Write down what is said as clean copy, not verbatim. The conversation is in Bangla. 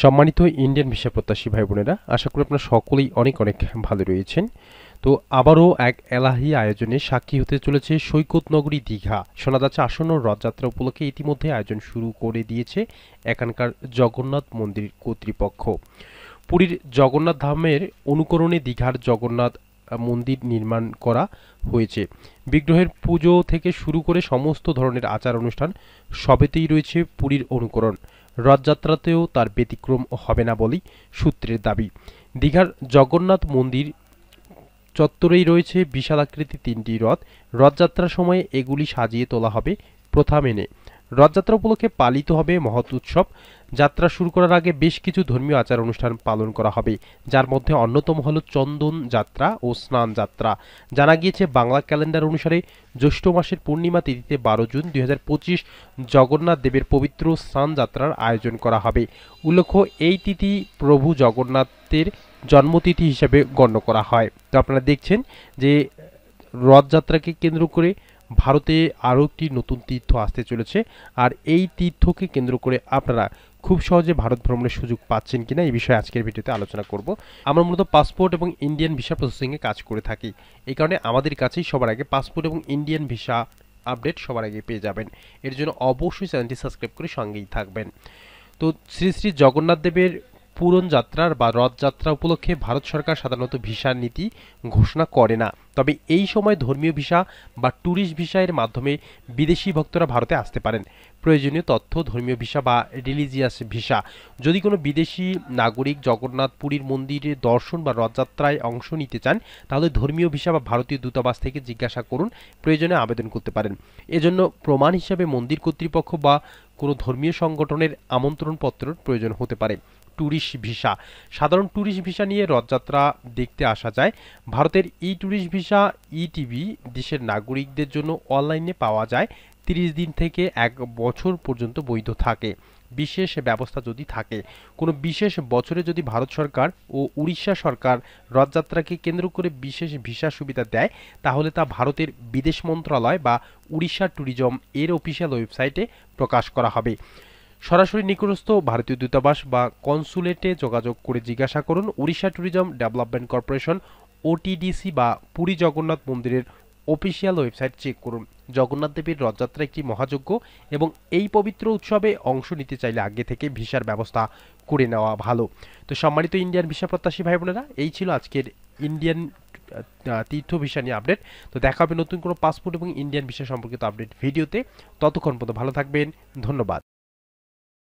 সম্মানিত ইন্ডিয়ান ভিসা প্রত্যাশী ভাই বোনেরা, আশা করি আপনারা সকলেই অনেক অনেক ভালো রয়েছেন। তো আবারও এক এলাহি আয়োজনে সাক্ষী হতে চলেছে সৈকত নগরী দীঘা। শোনা যাচ্ছে আসন্ন রথযাত্রা উপলক্ষে ইতিমধ্যে আয়োজন শুরু করে দিয়েছে এখানকার জগন্নাথ মন্দির কর্তৃপক্ষ। পুরীর জগন্নাথ ধামের অনুকরণে দীঘার জগন্নাথ মন্দির নির্মাণ করা হয়েছে। বিগ্রহের পুজো থেকে শুরু করে সমস্ত ধরনের আচার অনুষ্ঠান সবেতেই রয়েছে পুরীর অনুকরণ। রথযাত্রাতেও তার ব্যতিক্রম হবে না বলেই সূত্রের দাবি। দীঘার জগন্নাথ মন্দির চত্বরেই রয়েছে বিশালাকৃতির তিনটি রথ। রথযাত্রার সময় এগুলি সাজিয়ে তোলা হবে প্রথা মেনে। রথযাত্রা উপলক্ষে পালিত হবে মহৎ উৎসব। যাত্রা শুরু করার আগে বেশ কিছু ধর্মীয় আচার অনুষ্ঠান পালন করা হবে, যার মধ্যে অন্যতম হল চন্দন যাত্রা ও স্নান যাত্রা। জানা গিয়েছে বাংলা ক্যালেন্ডার অনুসারে জ্যৈষ্ঠ মাসের পূর্ণিমা তিথিতে 12 জুন 2025 জগন্নাথ দেবের পবিত্র স্নান যাত্রার আয়োজন করা হবে। উল্লেখ্য, এই তিথি প্রভু জগন্নাথের জন্মতিথি হিসেবে গণ্য করা হয়। তো আপনারা দেখছেন যে রথযাত্রাকে কেন্দ্র করে ভারতে আরও একটি নতুন তীর্থ আসতে চলেছে। আর এই তীর্থকে কেন্দ্র করে আপনারা খুব সহজে ভারত ভ্রমণের সুযোগ পাচ্ছেন কিনা এই বিষয়ে আজকের ভিডিওতে আলোচনা করব। আমরা মূলত পাসপোর্ট এবং ইন্ডিয়ান ভিসা প্রসেসিংয়ে কাজ করে থাকি। এই কারণে আমাদের কাছেই সবার আগে পাসপোর্ট এবং ইন্ডিয়ান ভিসা আপডেট সবার আগে পেয়ে যাবেন। এর জন্য অবশ্যই চ্যানেলটি সাবস্ক্রাইব করে সঙ্গেই থাকবেন। তো শ্রী শ্রী জগন্নাথ দেবের পূরণ যাত্রার বা রথযাত্রা উপলক্ষে ভারত সরকার সাধারণত ভিসার নীতি ঘোষণা করে না। তবে এই সময় ধর্মীয় ভিসা বা ট্যুরিস্ট ভিসা এর মাধ্যমে বিদেশি ভক্তরা ভারতে আসতে পারেন। প্রয়োজনীয় তথ্য: ধর্মীয় ভিসা বা রিলিজিয়াস ভিসা। যদি কোনো বিদেশি নাগরিক জগন্নাথ পুরীর মন্দিরে দর্শন বা রথযাত্রায় অংশ নিতে চান, তাহলে ধর্মীয় ভিসা বা ভারতীয় দূতাবাস থেকে জিজ্ঞাসা করুন, প্রয়োজনে আবেদন করতে পারেন। এজন্য প্রমাণ হিসাবে মন্দির কর্তৃপক্ষ বা কোনো ধর্মীয় সংগঠনের আমন্ত্রণপত্রের প্রয়োজন হতে পারে। Tourist visa. সাধারণ ট্যুরিস্ট ভিসা নিয়ে রথযাত্রা দেখতে আসা যায়। ভারতের ই ট্যুরিস্ট ভিসা ইটিভি দেশের নাগরিকদের জন্য অনলাইনে পাওয়া যায়। 30 দিন থেকে 1 বছর পর্যন্ত বৈধ থাকে। বিশেষ ব্যবস্থা যদি থাকে, কোনো বিশেষ বছরে যদি ভারত সরকার ও উড়িষ্যা সরকার রথযাত্রাকে কেন্দ্র করে বিশেষ ভিসা সুবিধা দেয়, তাহলে তা ভারতের বিদেশ মন্ত্রণালয় বা উড়িষ্যা ট্যুরিজম এর অফিসিয়াল ওয়েবসাইটে প্রকাশ করা হবে। সরাসরি নিকটস্থ ভারতীয় দূতাবাস বা কনসুলেটে যোগাযোগ করে জিজ্ঞাসা করুন। Orissa tourism development corporation OTDC বা পুরী জগন্নাথ মন্দিরের অফিসিয়াল ওয়েবসাইট চেক করুন। জগন্নাথ দেবের রথযাত্রা একটি মহাযজ্ঞ এবং এই পবিত্র উৎসবে অংশ নিতে চাইলে আগে থেকে ভিসার ব্যবস্থা করে নেওয়া ভালো। তো সম্মানিত ইন্ডিয়ান ভিসা প্রত্যাশী ভাই বোনেরা, এই ছিল আজকের ইন্ডিয়ান তীর্থ ভিসা নিয়ে আপডেট। তো দেখা হবে নতুন কোনো পাসপোর্ট এবং ইন্ডিয়ান ভিসা সম্পর্কিত আপডেট ভিডিওতে। ততক্ষণ পর্যন্ত ভালো থাকবেন। ধন্যবাদ।